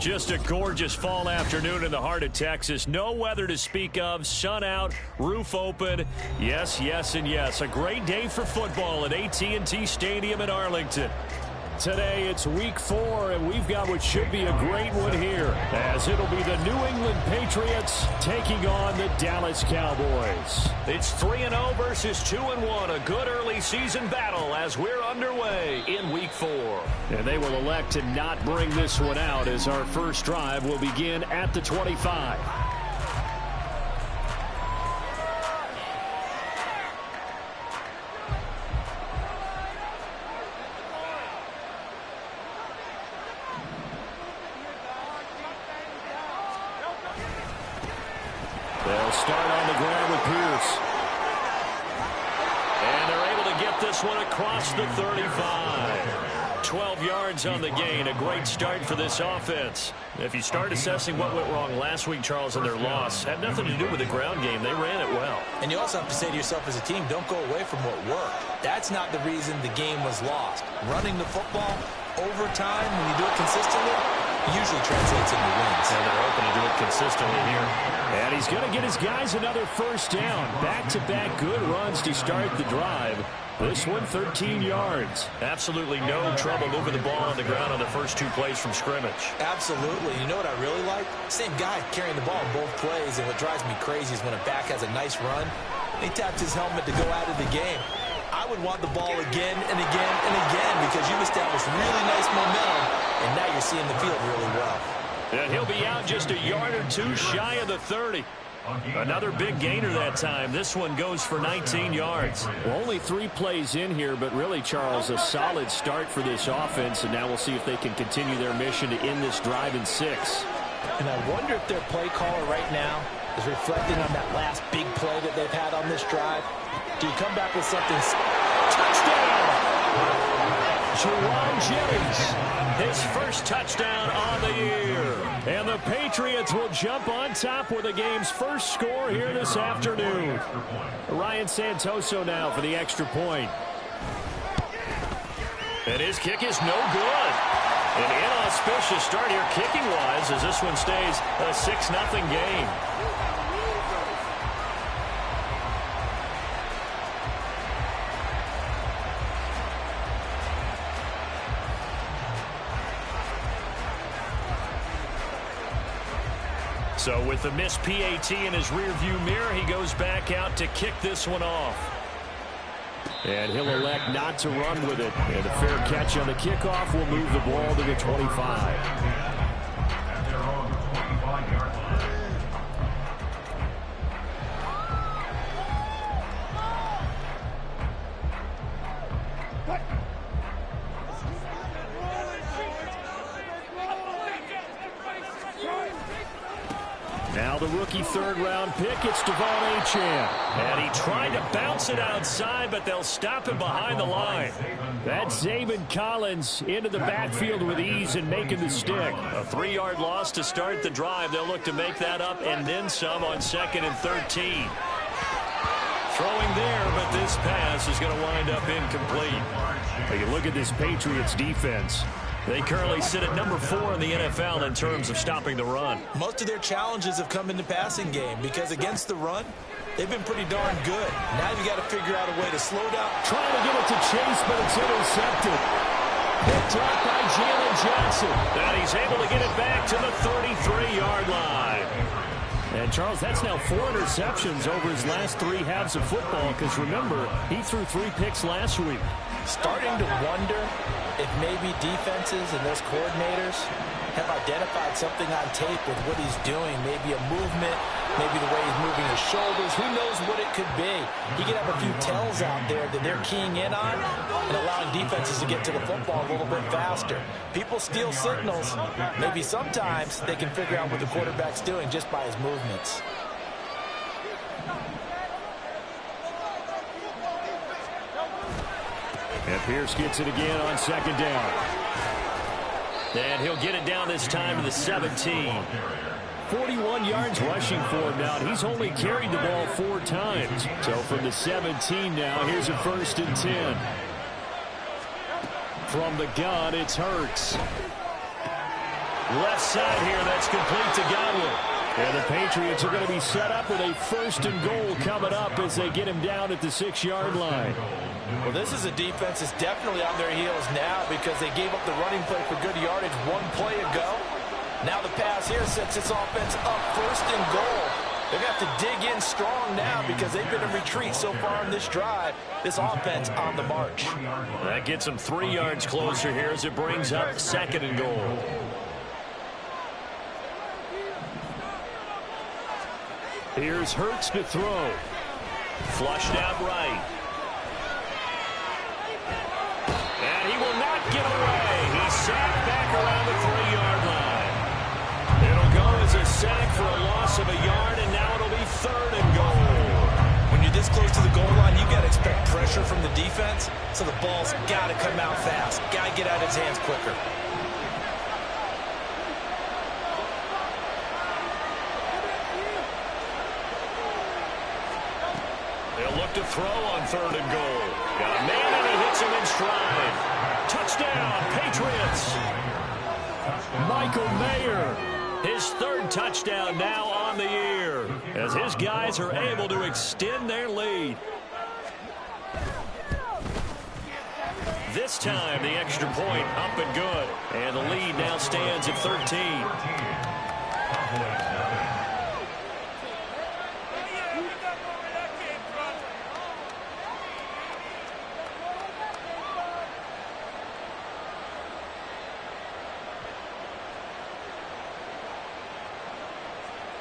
Just a gorgeous fall afternoon in the heart of Texas. No weather to speak of. Sun out, roof open. Yes, yes, and yes. A great day for football at AT&T Stadium in Arlington. Today it's week 4, and we've got what should be a great one here, as it'll be the New England Patriots taking on the Dallas Cowboys. It's 3-0 versus 2-1, a good early season battle as we're underway in week 4. And they will elect to not bring this one out, as our first drive will begin at the 25. They'll start on the ground with Pierce. And they're able to get this one across the 35. 12 yards on the gain. A great start for this offense. If you start assessing what went wrong last week, Charles, in their loss, had nothing to do with the ground game. They ran it well. And you also have to say to yourself as a team, don't go away from what worked. That's not the reason the game was lost. Running the football over time, when you do it consistently, usually translates into wins. And they're hoping to do it consistently here. And he's going to get his guys another first down. Back-to-back good runs to start the drive. This one, 13 yards. Absolutely no trouble moving the ball on the ground on the first 2 plays from scrimmage. Absolutely. You know what I really like? Same guy carrying the ball in both plays, and what drives me crazy is when a back has a nice run, he taps his helmet to go out of the game. I would want the ball again and again and again because you've established really nice momentum, and now you're seeing the field really well. And he'll be out just a yard or 2 shy of the 30. Another big gainer that time. This one goes for 19 yards. Well, only 3 plays in here, but really, Charles, a solid start for this offense, and now we'll see if they can continue their mission to end this drive in 6. And I wonder if their play caller right now is reflecting on that last big play that they've had on this drive. Do you come back with something? Touchdown! Jerron Jennings, his first touchdown on the year. And the Patriots will jump on top with the game's first score here this afternoon. Ryan Santoso now for the extra point. And his kick is no good. An inauspicious start here kicking-wise as this one stays a 6-0 game. So with the missed PAT in his rearview mirror, he goes back out to kick this one off. And he'll elect not to run with it. And a fair catch on the kickoff will move the ball to the 25. Now the rookie 3rd-round pick, it's Devon Achane. And he tried to bounce it outside, but they'll stop him behind the line. That's Zaven Collins into the backfield with ease and making the stick. A 3-yard loss to start the drive. They'll look to make that up and then some on 2nd and 13. Throwing there, but this pass is going to wind up incomplete. Now you look at this Patriots defense. They currently sit at number 4 in the NFL in terms of stopping the run. Most of their challenges have come in the passing game because against the run, they've been pretty darn good. Now you got to figure out a way to slow down. Trying to get it to Chase, but it's intercepted. Picked up by Jalen Johnson. And he's able to get it back to the 33-yard line. And, Charles, that's now 4 interceptions over his last 3 halves of football because, remember, he threw 3 picks last week. Starting to wonder if maybe defenses and those coordinators have identified something on tape with what he's doing. Maybe a movement, maybe the way he's moving his shoulders. Who knows what it could be? He could have a few tells out there that they're keying in on and allowing defenses to get to the football a little bit faster. People steal signals. Maybe sometimes they can figure out what the quarterback's doing just by his movements. And Pierce gets it again on 2nd down. And he'll get it down this time to the 17. 41 yards rushing for him now. He's only carried the ball 4 times. So from the 17 now, here's a 1st and 10. From the gun, it's Hurts. Left side here, that's complete to Godwin. And the Patriots are going to be set up with a 1st and goal coming up as they get him down at the 6-yard line. Well, this is a defense that's definitely on their heels now because they gave up the running play for good yardage one play ago. Now the pass here sets this offense up 1st and goal. They're going to have to dig in strong now because they've been in retreat so far on this drive. This offense on the march. That gets them 3 yards closer here as it brings up 2nd and goal. Here's Hurts to throw. Flushed out right. And he will not get away. He's sacked back around the 3-yard line. It'll go as a sack for a loss of a yard, and now it'll be 3rd and goal. When you're this close to the goal line, you got to expect pressure from the defense, so the ball's got to come out fast. Got to get out of his hands quicker. They'll look to throw on 3rd and goal. Got a man, and he hits him in stride. Touchdown, Patriots. Michael Mayer, his 3rd touchdown now on the year as his guys are able to extend their lead. This time, the extra point up and good. And the lead now stands at 13.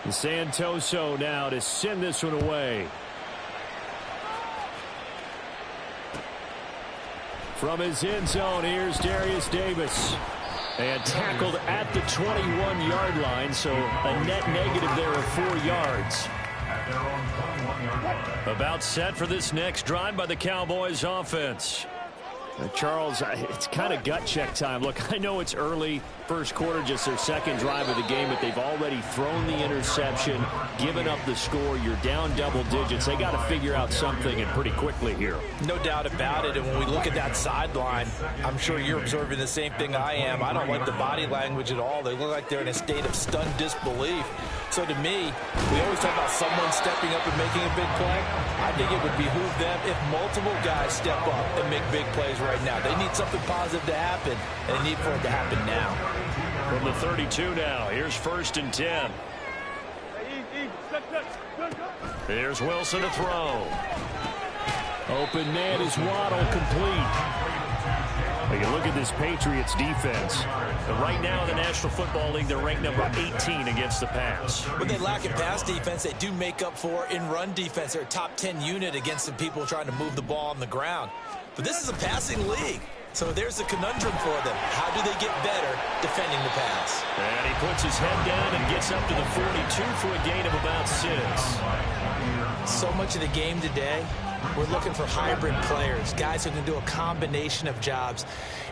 Santoso now to send this one away. From his end zone, here's Darius Davis. And tackled at the 21-yard line, so a net negative there of 4 yards. About set for this next drive by the Cowboys offense. Charles, it's kind of gut check time. Look, I know it's early, 1st quarter, just their 2nd drive of the game, but they've already thrown the interception, given up the score. You're down double digits. They got to figure out something, and pretty quickly here. No doubt about it, and when we look at that sideline, I'm sure you're observing the same thing I am. I don't like the body language at all. They look like they're in a state of stunned disbelief. So to me, we always talk about someone stepping up and making a big play. I think it would behoove them if multiple guys step up and make big plays right now. They need something positive to happen, and they need for it to happen now. From the 32 now, here's 1st and 10. Here's Wilson to throw. Open man is Waddle, complete. You look at this Patriots defense. Right now in the National Football League, they're ranked number 18 against the pass. When they lack in pass defense, they do make up for in run defense. They're a top 10 unit against the people trying to move the ball on the ground. But this is a passing league, so there's a conundrum for them. How do they get better defending the pass? And he puts his head down and gets up to the 42 for a gain of about 6. So much of the game today, we're looking for hybrid players, guys who can do a combination of jobs.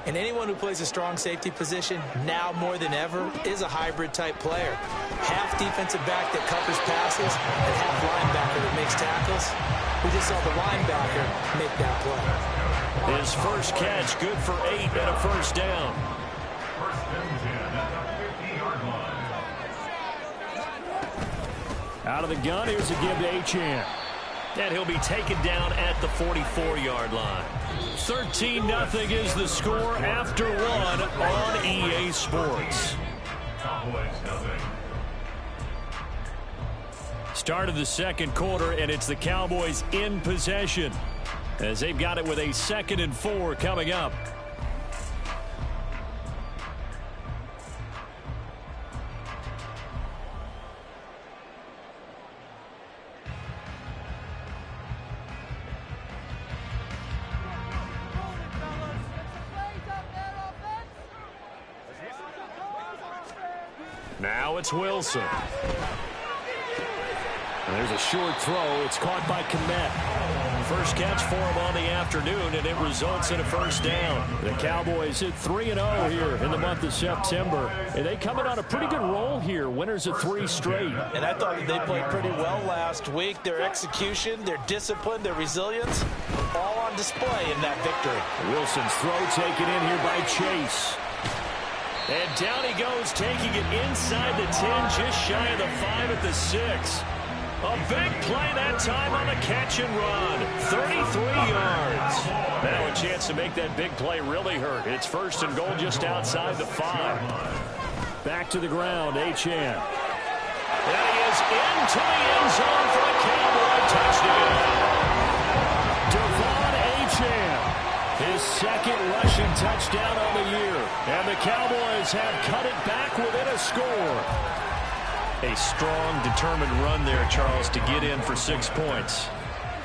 And anyone who plays a strong safety position, now more than ever, is a hybrid-type player. Half defensive back that covers passes and half linebacker that makes tackles. We just saw the linebacker make that play. His first catch, good for 8 and a 1st down. Out of the gun, here's a give to Achane. And he'll be taken down at the 44-yard line. 13-0 is the score after 1 on EA Sports. Start of the 2nd quarter, and it's the Cowboys in possession as they've got it with a 2nd and 4 coming up. Now it's Wilson. And there's a short throw. It's caught by Kmet. First catch for him on the afternoon, and it results in a 1st down. The Cowboys hit 3-0 here in the month of September. And they coming on a pretty good roll here. Winners of 3 straight. And I thought that they played pretty well last week. Their execution, their discipline, their resilience, all on display in that victory. Wilson's throw taken in here by Chase. And down he goes, taking it inside the 10, just shy of the 5 at the 6. A big play that time on the catch and run. 33 yards. Now a chance to make that big play really hurt. It's first and goal just outside the 5. Back to the ground, Achane. And he is into the end zone for a Cowboy touchdown. Devon Achane, his second rushing touchdown on the year. And the Cowboys have cut it back within a score. A strong, determined run there, Charles, to get in for 6 points.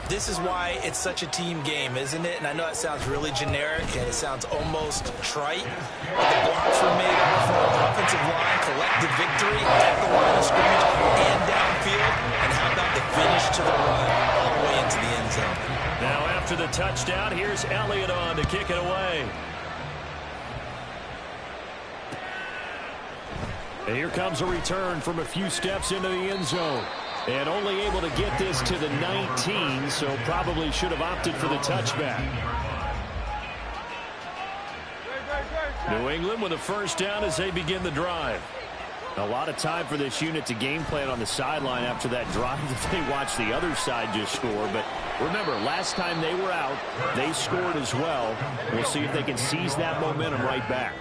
This is why it's such a team game, isn't it? And I know it sounds really generic and it sounds almost trite, but the blocks were made up for offensive line, collective victory at the line of scrimmage and downfield. And how about the finish to the run all the way into the end zone? Now after the touchdown, here's Elliott on to kick it away. And here comes a return from a few steps into the end zone. And only able to get this to the 19, so probably should have opted for the touchback. New England with a first down as they begin the drive. A lot of time for this unit to game plan on the sideline after that drive that they watched the other side just score. But remember, last time they were out, they scored as well. We'll see if they can seize that momentum right back.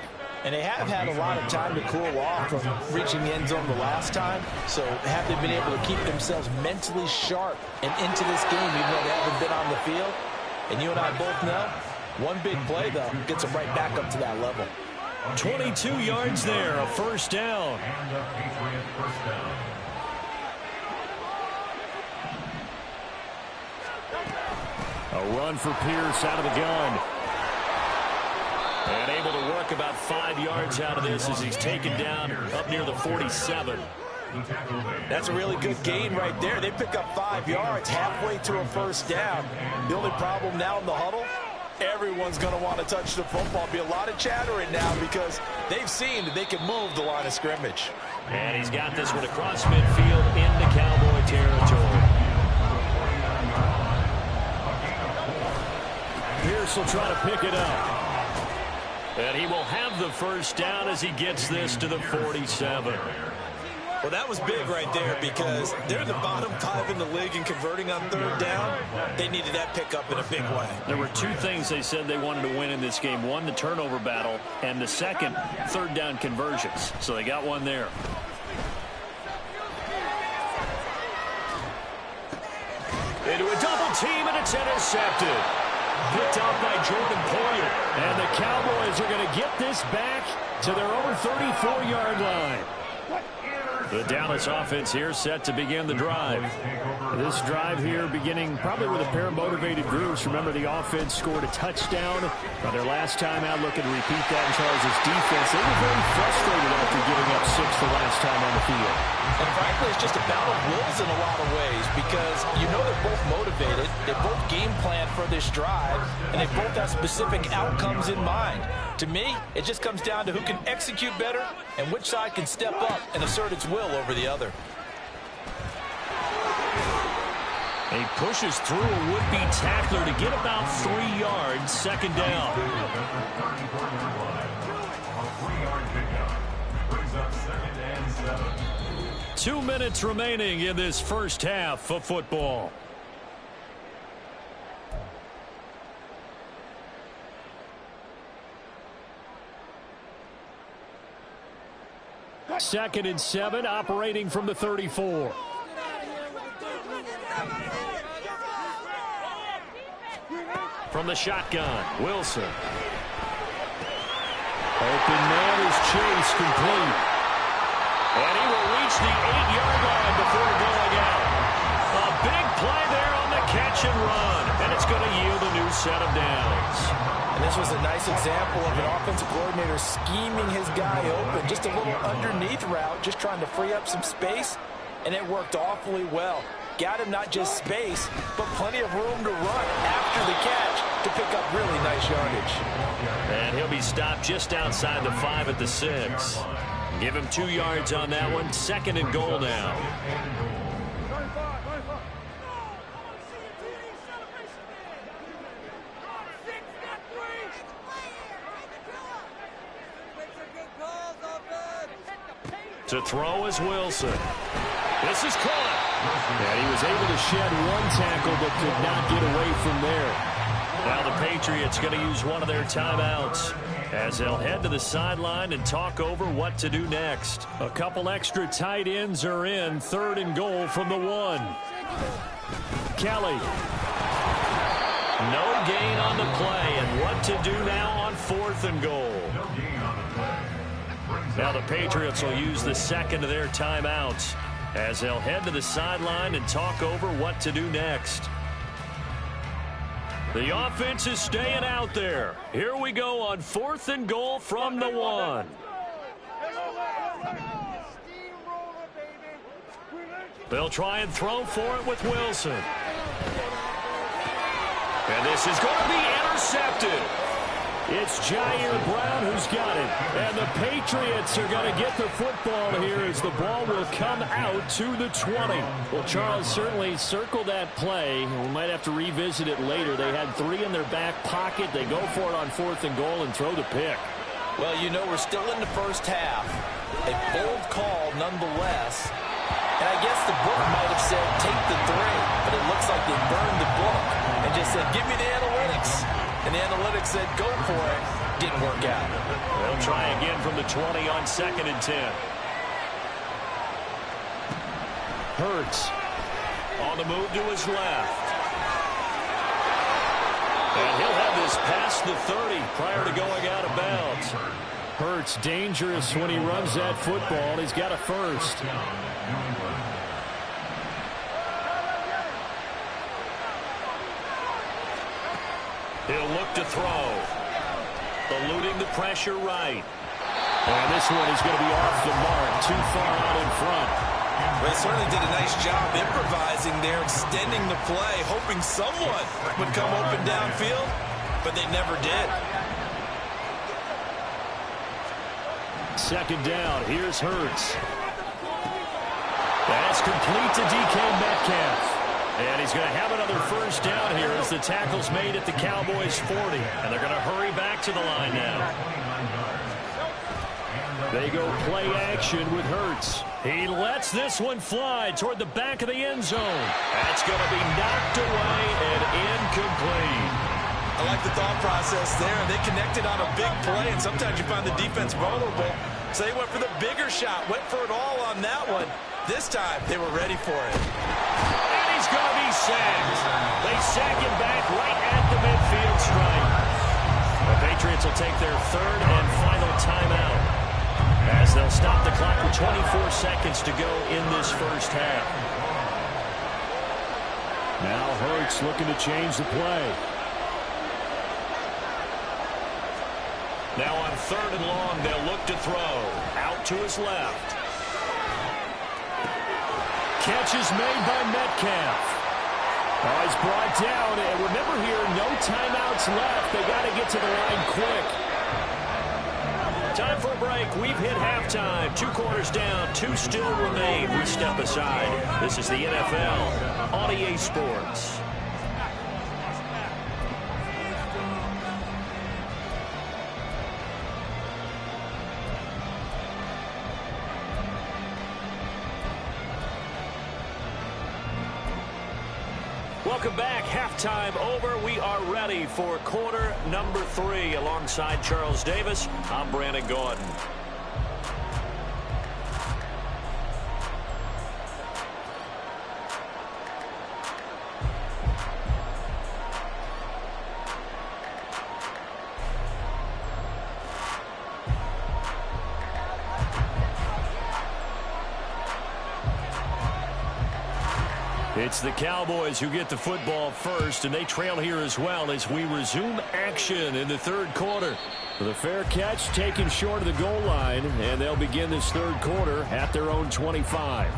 And they have had a lot of time to cool off from reaching the end zone the last time. So have they been able to keep themselves mentally sharp and into this game, even though they haven't been on the field? And you and I both know, one big play, though, gets them right back up to that level. 22 yards there, a first down. A run for Pierce out of the gun. And able to work about 5 yards out of this as he's taken down up near the 47. That's a really good gain right there. They pick up 5 yards halfway to a first down. The only problem now in the huddle, everyone's going to want to touch the football. Be a lot of chattering now because they've seen that they can move the line of scrimmage. And he's got this one across midfield into Cowboy territory. Pierce will try to pick it up. And he will have the first down as he gets this to the 47. Well, that was big right there because they're the bottom 5 in the league in converting on third down. They needed that pickup in a big way. There were 2 things they said they wanted to win in this game. One, the turnover battle, and the second, third down conversions. So they got one there. Into a double team, and it's intercepted. Picked off by Jordan Poyer. And the Cowboys are going to get this back to their own 34-yard line. The Dallas offense here set to begin the drive. This drive here beginning probably with a pair of motivated groups. Remember, the offense scored a touchdown by their last time out, looking to repeat that in Charles' defense. They were very frustrated after giving up 6 the last time on the field. And frankly, it's just a battle of wills in a lot of ways because you know they're both motivated, they both game plan for this drive, and they both have specific outcomes in mind. To me, it just comes down to who can execute better and which side can step up and assert its will over the other. He pushes through a would-be tackler to get about 3 yards, second down. 2 minutes remaining in this first half of football. Second and 7, operating from the 34. From the shotgun, Wilson. Open man is Chase, complete. And he will reach the 8-yard line before going out. A big play there on the catch and run. And it's going to yield a new set of downs. And this was a nice example of an offensive coordinator scheming his guy open. Just a little underneath route, just trying to free up some space. And it worked awfully well. Got him not just space, but plenty of room to run after the catch to pick up really nice yardage. And he'll be stopped just outside the 5 at the 6. Give him 2 yards on that one. Second and goal now. To throw is Wilson. This is caught. And he was able to shed one tackle but could not get away from there. Now the Patriots going to use one of their timeouts as they'll head to the sideline and talk over what to do next. A couple extra tight ends are in. 3rd and goal from the 1. Kelly. No gain on the play, and what to do now on 4th and goal. Now the Patriots will use the second of their timeouts as they'll head to the sideline and talk over what to do next. The offense is staying out there. Here we go on 4th and goal from the 1. They'll try and throw for it with Wilson. And this is going to be intercepted. It's Jair Brown who's got it. And the Patriots are going to get the football here as the ball will come out to the 20. Well, Charles, certainly circle that play. We might have to revisit it later. They had 3 in their back pocket. They go for it on 4th and goal and throw the pick. Well, you know, we're still in the first half. A bold call nonetheless. And I guess the book might have said take the 3, but it looks like they burned the book and just said give me the analytics. And the analytics said go for it. Didn't work out. They'll try again from the 20 on 2nd and 10. Hurts on the move to his left. And he'll have this past the 30 prior to going out of bounds. Hurts dangerous when he runs that football. He's got a first. He'll look to throw. Eluding the pressure right. And this one is going to be off the mark. Too far out in front. Well, they certainly did a nice job improvising there, extending the play, hoping someone would come open downfield, but they never did. 2nd down. Here's Hurts. That's complete to DK Metcalf. And he's going to have another first down here as the tackle's made at the Cowboys' 40. And they're going to hurry back to the line now. They go play action with Hurts. He lets this one fly toward the back of the end zone. That's going to be knocked away and incomplete. I like the thought process there. They connected on a big play, and sometimes you find the defense vulnerable. So they went for the bigger shot, went for it all on that one. This time, they were ready for it. And he's going to be sacked. They sack him back right at the midfield stripe. The Patriots will take their 3rd and final timeout as they'll stop the clock with 24 seconds to go in this first half. Now Hurts looking to change the play. Now on 3rd and long, they'll look to throw. Out to his left. Catch is made by Metcalf. Oh, he's brought down. And remember here, no timeouts left. They got to get to the line quick. Time for a break. We've hit halftime. 2 quarters down. 2 still remain. We step aside. This is the NFL on EA Sports. Welcome back. Halftime over. We are ready for quarter number 3. Alongside Charles Davis, I'm Brandon Gordon. It's the Cowboys who get the football first, and they trail here as well as we resume action in the 3rd quarter. The fair catch taken short of the goal line, and they'll begin this 3rd quarter at their own 25.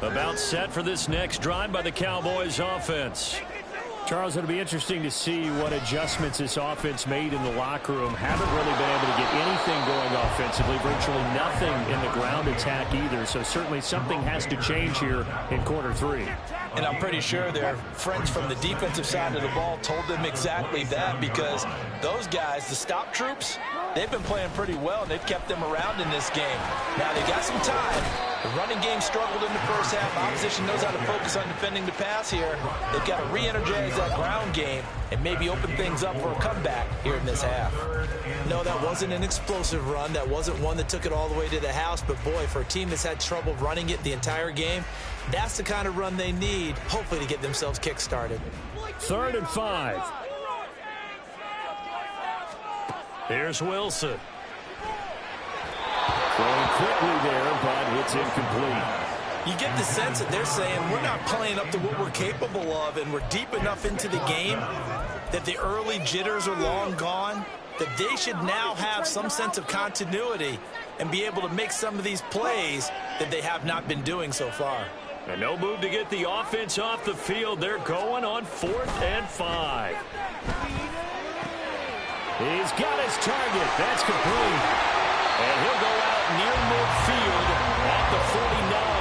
About set for this next drive by the Cowboys offense. Charles, it'll be interesting to see what adjustments this offense made in the locker room. Haven't really been able to get anything going offensively. Virtually nothing in the ground attack either. So certainly something has to change here in quarter 3. And I'm pretty sure their friends from the defensive side of the ball told them exactly that, because those guys, the stop troops, they've been playing pretty well, and they've kept them around in this game. Now, they got some time. The running game struggled in the first half. Opposition knows how to focus on defending the pass here. They've got to re-energize that ground game and maybe open things up for a comeback here in this half. No, that wasn't an explosive run. That wasn't one that took it all the way to the house. But, boy, for a team that's had trouble running it the entire game, that's the kind of run they need, hopefully, to get themselves kick-started. 3rd and 5. Here's Wilson. Throwing quickly there, but it's incomplete. You get the sense that they're saying we're not playing up to what we're capable of, and we're deep enough into the game that the early jitters are long gone, that they should now have some sense of continuity and be able to make some of these plays that they have not been doing so far. And no move to get the offense off the field. They're going on 4th and 5. He's got his target. That's complete. And he'll go out near midfield at the 49.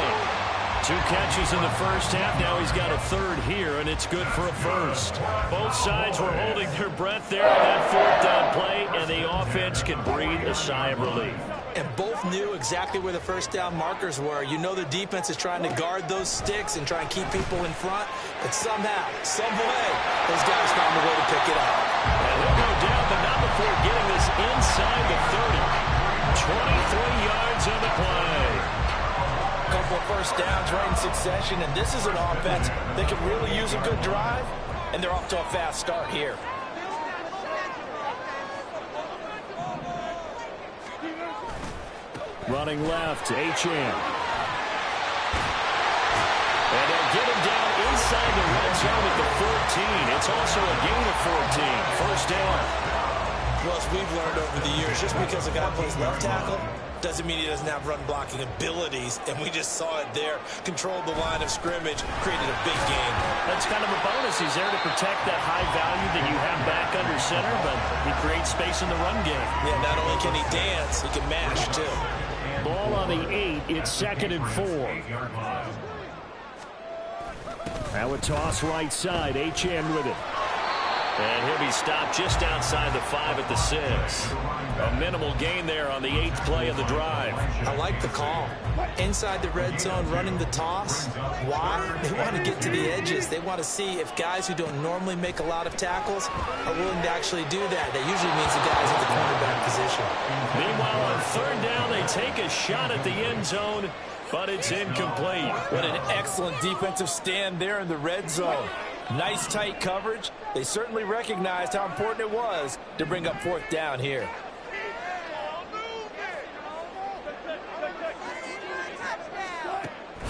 2 catches in the first half. Now he's got a 3rd here, and it's good for a 1st. Both sides were holding their breath there on that 4th down play, and the offense can breathe a sigh of relief. And both knew exactly where the first down markers were. You know the defense is trying to guard those sticks and try and keep people in front, but somehow, some way, those guys found a way to pick it up. And he'll go down, but not before getting this inside the 30. 23 yards on the play. A couple of first downs right in succession, and this is an offense that can really use a good drive, and they're off to a fast start here. Running left, Achane. And they'll get him down inside the red zone at the 14. It's also a gain of 14. First down. Well, as we've learned over the years, just because a guy plays left tackle doesn't mean he doesn't have run-blocking abilities, and we just saw it there. Controlled the line of scrimmage, created a big game. That's kind of a bonus. He's there to protect that high value that you have back under center, but he creates space in the run game. Yeah, not only can he dance, he can mash, too. Ball on the 8. It's 2nd and 4. Now a toss right side. Achane with it. And he'll be stopped just outside the 5 at the 6. A minimal gain there on the 8th play of the drive. I like the call. Inside the red zone, running the toss. Why? They want to get to the edges. They want to see if guys who don't normally make a lot of tackles are willing to actually do that. That usually means the guys at the cornerback position. Meanwhile, on 3rd down, they take a shot at the end zone, but it's incomplete. What an excellent defensive stand there in the red zone. Nice tight coverage. They certainly recognized how important it was to bring up 4th down here.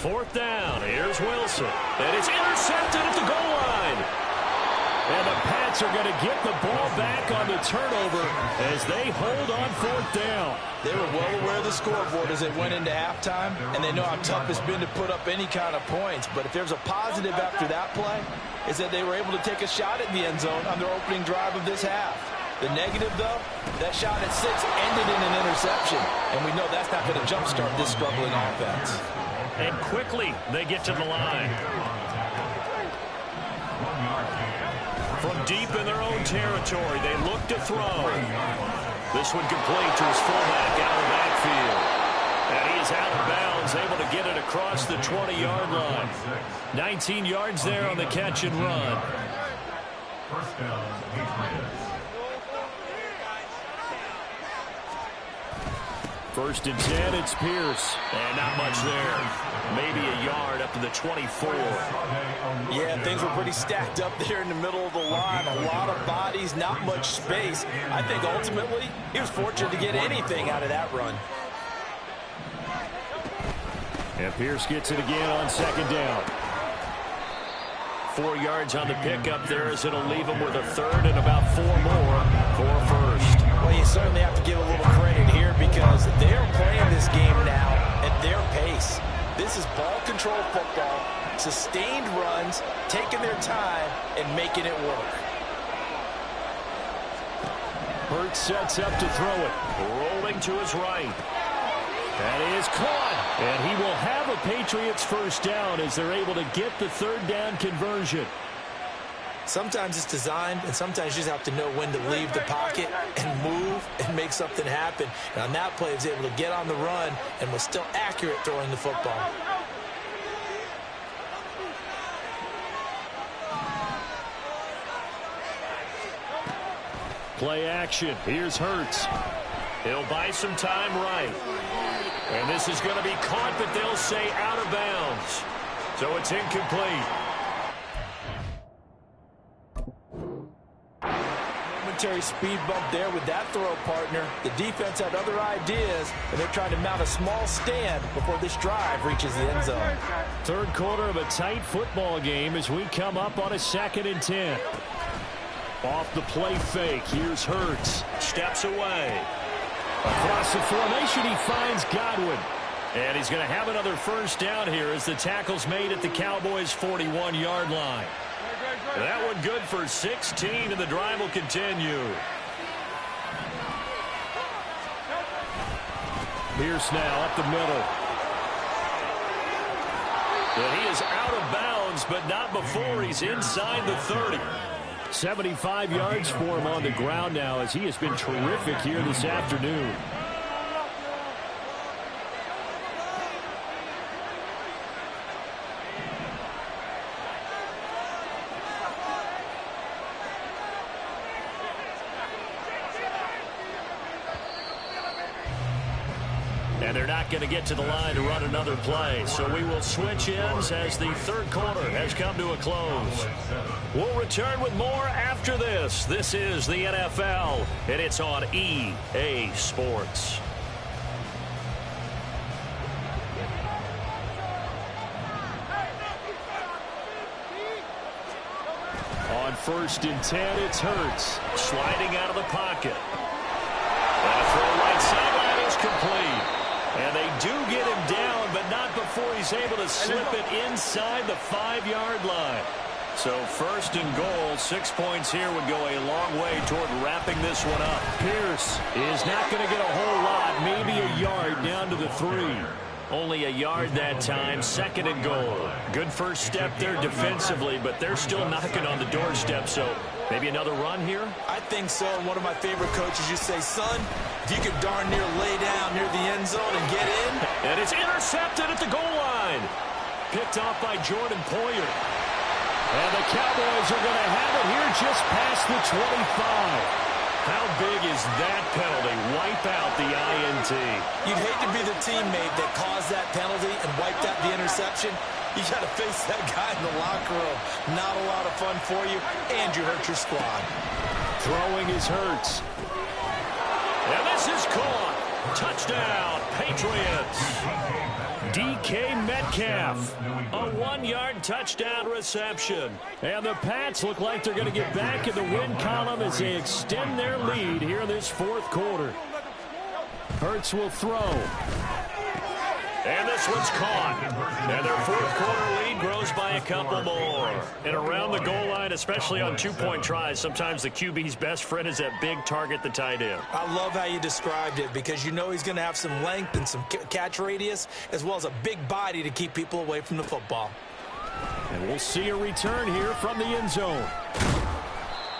Fourth down. Here's Wilson. And it's intercepted at the goal line. And the Pats are going to get the ball back on the turnover as they hold on 4th down. They were well aware of the scoreboard as they went into halftime, and they know how tough it's been to put up any kind of points. But if there's a positive after that play, is that they were able to take a shot at the end zone on their opening drive of this half. The negative, though, that shot at 6 ended in an interception, and we know that's not going to jumpstart this struggling offense. And quickly, they get to the line. From deep in their own territory, they look to throw. This one complete to his fullback out of the backfield. And he is out of bounds, able to get it across the 20-yard line. 19 yards there on the catch and run. First down, First and 10, it's Pierce. And not much there. Maybe a yard up to the 24. Yeah, things were pretty stacked up there in the middle of the line. A lot of bodies, not much space. I think ultimately he was fortunate to get anything out of that run. And Pierce gets it again on 2nd down. 4 yards on the pickup there as it'll leave him with a 3rd and about 4 more for a 1st. Well, you certainly have to give a little credit here because they're playing this game now at their pace. This is ball control football, sustained runs, taking their time and making it work. Hurts sets up to throw it. Rolling to his right. That is caught. And he will have a Patriots first down as they're able to get the third down conversion. Sometimes it's designed, and sometimes you just have to know when to leave the pocket and move and make something happen. And on that play, he was able to get on the run and was still accurate throwing the football. Play action. Here's Hurts. He'll buy some time right. And this is going to be caught, but they'll say out of bounds. So it's incomplete. Momentary speed bump there with that throw, partner. The defense had other ideas, and they're trying to mount a small stand before this drive reaches the end zone. Third quarter of a tight football game as we come up on a 2nd and 10. Off the play fake, here's Hurts. Steps away. Across the formation, he finds Godwin. And he's going to have another first down here as the tackle's made at the Cowboys' 41-yard line. That one good for 16, and the drive will continue. Pierce now up the middle. And he is out of bounds, but not before he's inside the 30. 75 yards for him on the ground now as he has been terrific here this afternoon. And they're not going to get to the line to run another play. So we will switch ends as the third quarter has come to a close. We'll return with more after this. This is the NFL, and it's on EA Sports. On 1st and 10, it's Hurts. Sliding out of the pocket. And a throw right sideline is complete. And they do get him down, but not before he's able to slip it inside the 5-yard line. So 1st and goal, 6 points here would go a long way toward wrapping this one up. Pierce is not going to get a whole lot, maybe a yard down to the 3. Only a yard that time, 2nd and goal. Good first step there defensively, but they're still knocking on the doorstep, so maybe another run here? I think so. One of my favorite coaches used to say, son, if you could darn near lay down near the end zone and get in. And it's intercepted at the goal line. Picked off by Jordan Poyer. And the Cowboys are going to have it here just past the 25. How big is that penalty? Wipe out the INT. You'd hate to be the teammate that caused that penalty and wiped out the interception. You got to face that guy in the locker room. Not a lot of fun for you, and you hurt your squad. Throwing is Hurts. And this is caught. Touchdown, Patriots. DK Metcalf, a 1-yard touchdown reception. And the Pats look like they're going to get back in the win column as they extend their lead here in this 4th quarter. Hurts will throw. And this one's caught. And their 4th quarter lead grows by a couple more. And around the goal line, especially on 2-point tries, sometimes the QB's best friend is that big target, the tight end. I love how you described it because you know he's going to have some length and some catch radius as well as a big body to keep people away from the football. And we'll see a return here from the end zone.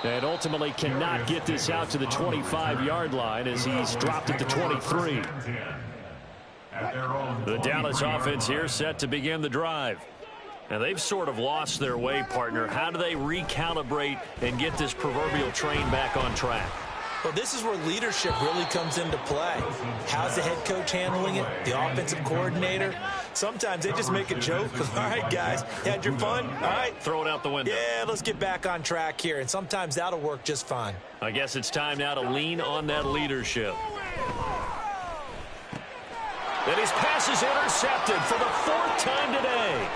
And ultimately cannot get this out to the 25-yard line as he's dropped at the 23. The Dallas offense here set to begin the drive. And they've sort of lost their way, partner. How do they recalibrate and get this proverbial train back on track? Well, this is where leadership really comes into play. How's the head coach handling it? The offensive coordinator? Sometimes they just make a joke. All right, guys, you had your fun? All right. Throw it out the window. Yeah, let's get back on track here. And sometimes that'll work just fine. I guess it's time now to lean on that leadership. And his pass is intercepted for the 4th time today.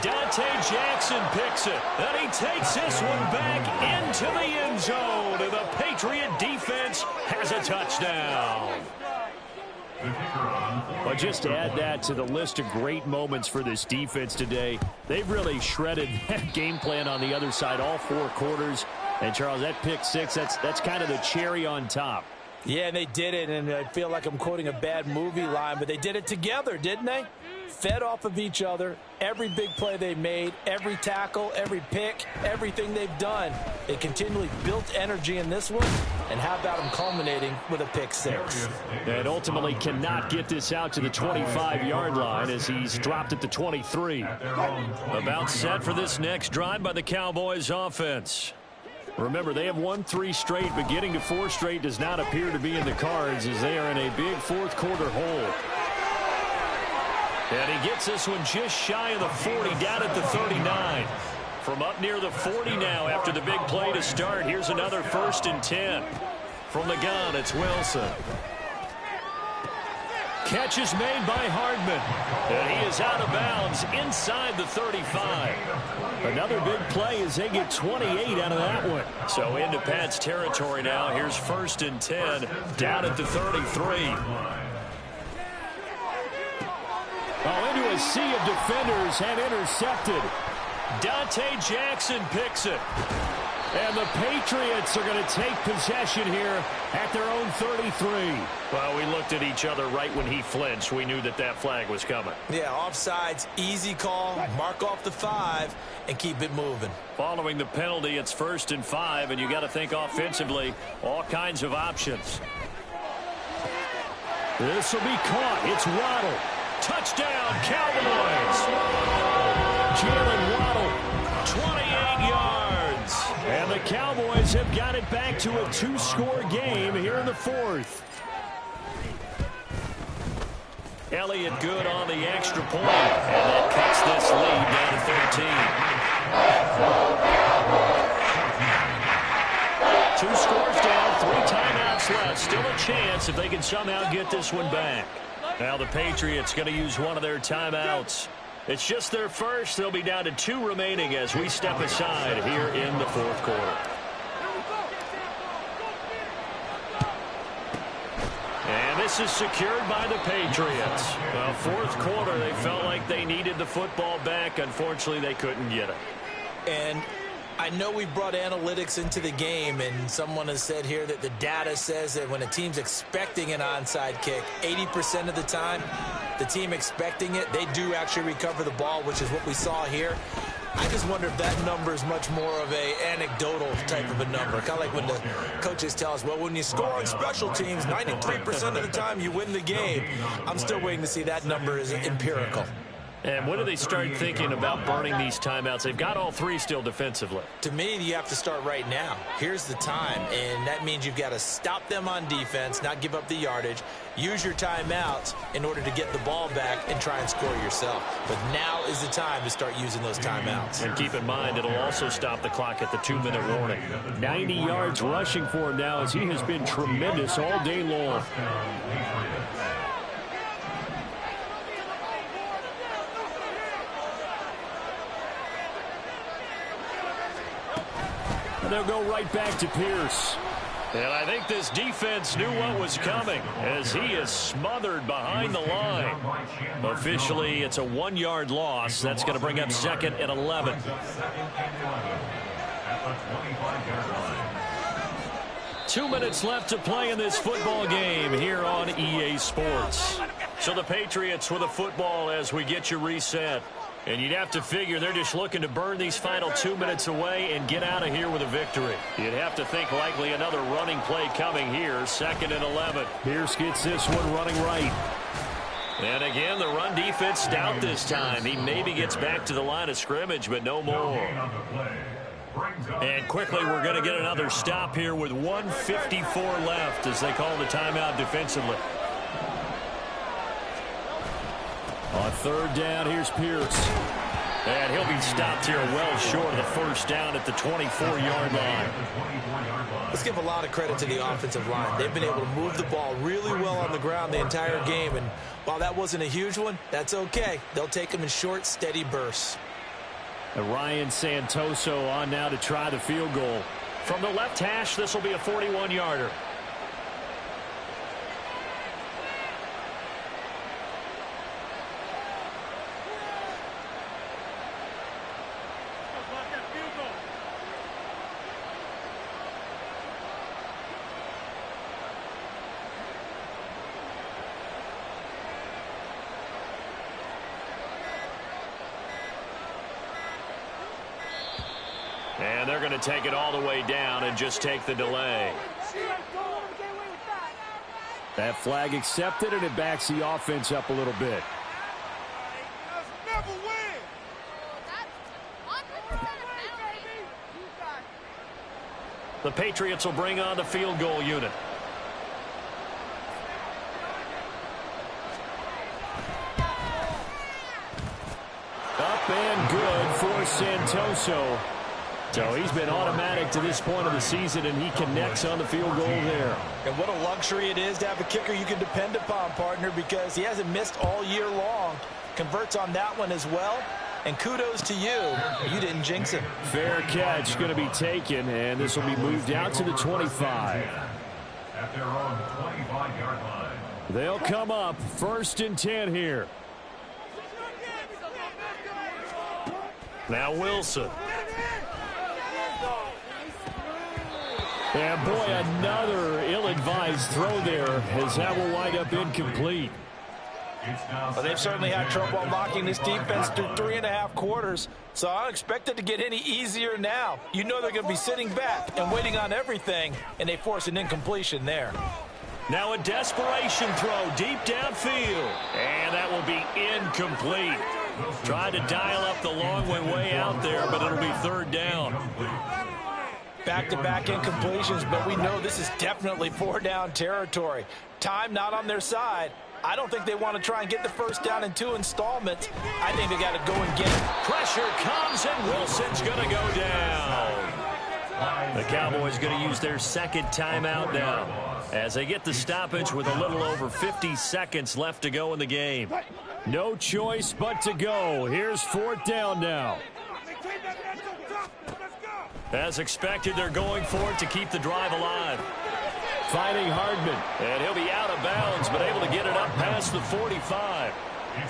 Dante Jackson picks it, and he takes this one back into the end zone, and the Patriot defense has a touchdown. Well, just to add that to the list of great moments for this defense today, they've really shredded that game plan on the other side all 4 quarters. And, Charles, that pick 6, that's kind of the cherry on top. Yeah, and they did it, and I feel like I'm quoting a bad movie line, but they did it together, didn't they? Fed off of each other, every big play they made, every tackle, every pick, everything they've done. They continually built energy in this one, and how about them culminating with a pick six? And ultimately cannot get this out to the 25-yard line as he's dropped at the 23. About set for this next drive by the Cowboys offense. Remember, they have won 3 straight, but getting to 4 straight does not appear to be in the cards as they are in a big fourth-quarter hole. And he gets this one just shy of the 40, down at the 39. From up near the 40 now after the big play to start. Here's another 1st and 10. From the gun, it's Wilson. Catch is made by Hardman. And he is out of bounds inside the 35. Another big play as they get 28 out of that one. So into Pat's territory now. Here's 1st and 10 down at the 33. Oh, into a sea of defenders and intercepted. Dante Jackson picks it. And the Patriots are going to take possession here at their own 33. Well, we looked at each other right when he flinched. We knew that that flag was coming. Yeah, offsides, easy call, mark off the 5, and keep it moving. Following the penalty, it's 1st and 5, and you got to think offensively, all kinds of options. This will be caught. It's Waddle. Touchdown, Cowboys. Jalen Waddle, 28 yards. And the Cowboys have got it back to a 2-score game here in the 4th. Elliott good on the extra point. And that cuts this lead down to 13. 2 scores down, 3 timeouts left. Still a chance if they can somehow get this one back. Now the Patriots going to use one of their timeouts. It's just their first. They'll be down to 2 remaining as we step aside here in the 4th quarter. And this is secured by the Patriots. Well, 4th quarter, they felt like they needed the football back. Unfortunately, they couldn't get it. And I know we brought analytics into the game, and someone has said here that the data says that when a team's expecting an onside kick, 80% of the time, the team expecting it, they do actually recover the ball, which is what we saw here. I just wonder if that number is much more of a anecdotal type of a number. Kind of like when the coaches tell us, well, when you score on special teams, 93% of the time you win the game. I'm still waiting to see that number is empirical. And when do they start thinking about burning these timeouts? They've got all 3 still defensively. To me, you have to start right now. Here's the time, and that means you've got to stop them on defense, not give up the yardage, use your timeouts in order to get the ball back and try and score yourself. But now is the time to start using those timeouts. And keep in mind, it'll also stop the clock at the 2-minute warning. 90 yards rushing for him now as he has been tremendous all day long. They'll go right back to Pierce. And I think this defense knew what was coming as he is smothered behind the line. Officially, it's a 1-yard loss. That's going to bring up 2nd and 11. 2 minutes left to play in this football game here on EA Sports. So the Patriots with a football as we get you reset. And you'd have to figure they're just looking to burn these final 2 minutes away and get out of here with a victory. You'd have to think likely another running play coming here. 2nd and 11. Pierce gets this one running right. And again, the run defense stout this time. He maybe gets back to the line of scrimmage, but no more. And quickly, we're going to get another stop here with 1:54 left as they call the timeout defensively. On 3rd down, here's Pierce. And he'll be stopped here well short of the 1st down at the 24-yard line. Let's give a lot of credit to the offensive line. They've been able to move the ball really well on the ground the entire game. And while that wasn't a huge one, that's okay. They'll take them in short, steady bursts. And Ryan Santoso on now to try the field goal. From the left hash, this will be a 41-yarder. And they're going to take it all the way down and just take the delay. That flag accepted, and it backs the offense up a little bit. The Patriots will bring on the field goal unit. Up and good for Santoso. So he's been automatic to this point of the season, and he connects on the field goal there. And what a luxury it is to have a kicker you can depend upon, partner, because he hasn't missed all year long. Converts on that one as well. And kudos to you. You didn't jinx him. Fair catch going to be taken, and this will be moved out to the 25. At their own 25-yard line. They'll come up 1st and 10 here. Now Wilson. And boy, another ill-advised throw there, as that will wind up incomplete. Well, they've certainly had trouble unlocking this defense through 3.5 quarters, so I don't expect it to get any easier now. You know they're going to be sitting back and waiting on everything, and they force an incompletion there. Now a desperation throw deep downfield, and that will be incomplete. Tried to dial up the long way out there, but it'll be 3rd down. Back-to-back incompletions, but we know this is definitely 4-down territory. Time not on their side. I don't think they want to try and get the 1st down in 2 installments. I think they got to go and get it. Pressure comes, and Wilson's going to go down. The Cowboys going to use their 2nd timeout now as they get the stoppage with a little over 50 seconds left to go in the game. No choice but to go. Here's 4th down now. As expected, they're going for it to keep the drive alive. Finding Hardman, and he'll be out of bounds, but able to get it up past the 45.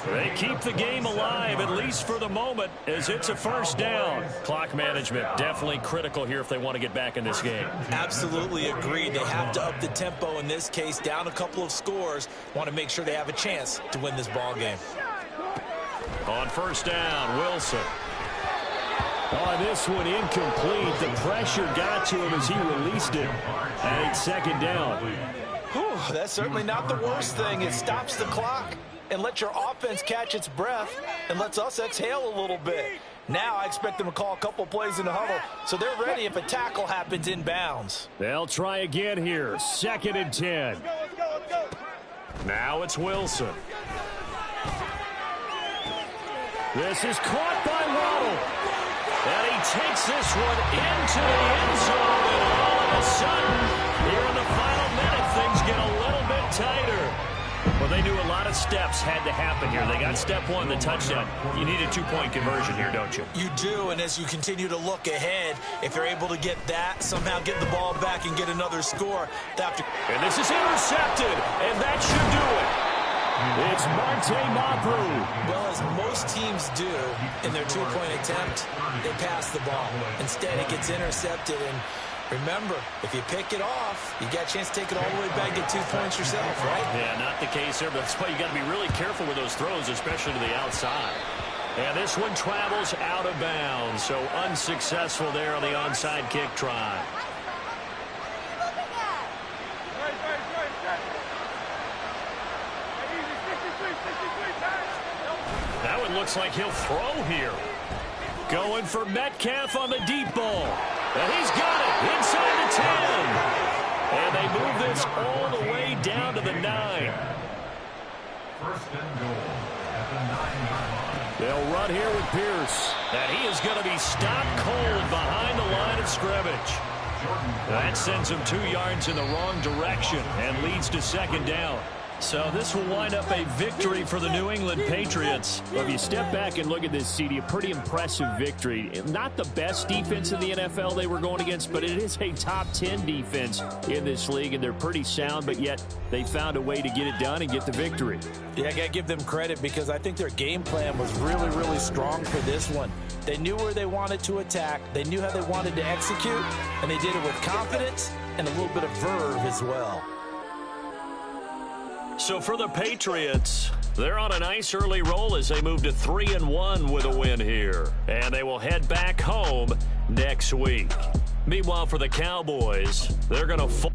They keep the game alive, at least for the moment, as it's a 1st down. Clock management definitely critical here if they want to get back in this game. Absolutely agreed. They have to up the tempo in this case, down a couple of scores. Want to make sure they have a chance to win this ball game. On 1st down, Wilson. On this one, incomplete. The pressure got to him as he released it. And it's 2nd down. Whew, that's certainly not the worst thing. It stops the clock and lets your offense catch its breath and lets us exhale a little bit. Now I expect them to call a couple plays in the huddle, so they're ready if a tackle happens inbounds. They'll try again here. 2nd and 10. Now it's Wilson. This is caught by Waddle. And he takes this one into the end zone, and all of a sudden, here in the final minute, things get a little bit tighter. Well, they knew a lot of steps had to happen here. They got step 1, the touchdown. You need a 2-point conversion here, don't you? You do, and as you continue to look ahead, if you're able to get that, somehow get the ball back and get another score. And this is intercepted, and that should do it. It's Marte Mapu. Well, as most teams do in their 2-point attempt, they pass the ball. Instead, it gets intercepted. And remember, if you pick it off, you got a chance to take it all the way back, get 2 points yourself, right? Yeah, not the case there, but that's why you got to be really careful with those throws, especially to the outside. And this one travels out of bounds, so unsuccessful there on the onside kick try. Now it looks like he'll throw here. Going for Metcalf on the deep ball. And he's got it inside the 10. And they move this all the way down to the 9. 1st and goal at the 9-yard line. They'll run here with Pierce. And he is going to be stopped cold behind the line of scrimmage. That sends him 2 yards in the wrong direction and leads to 2nd down. So this will wind up a victory for the New England Patriots. Well, if you step back and look at this, CD, a pretty impressive victory. Not the best defense in the NFL they were going against, but it is a top 10 defense in this league, and they're pretty sound, but yet they found a way to get it done and get the victory. Yeah, I got to give them credit because I think their game plan was really, really strong for this one. They knew where they wanted to attack. They knew how they wanted to execute, and they did it with confidence and a little bit of verve as well. So for the Patriots, they're on a nice early roll as they move to 3-1 with a win here. And they will head back home next week. Meanwhile, for the Cowboys, they're going to fall.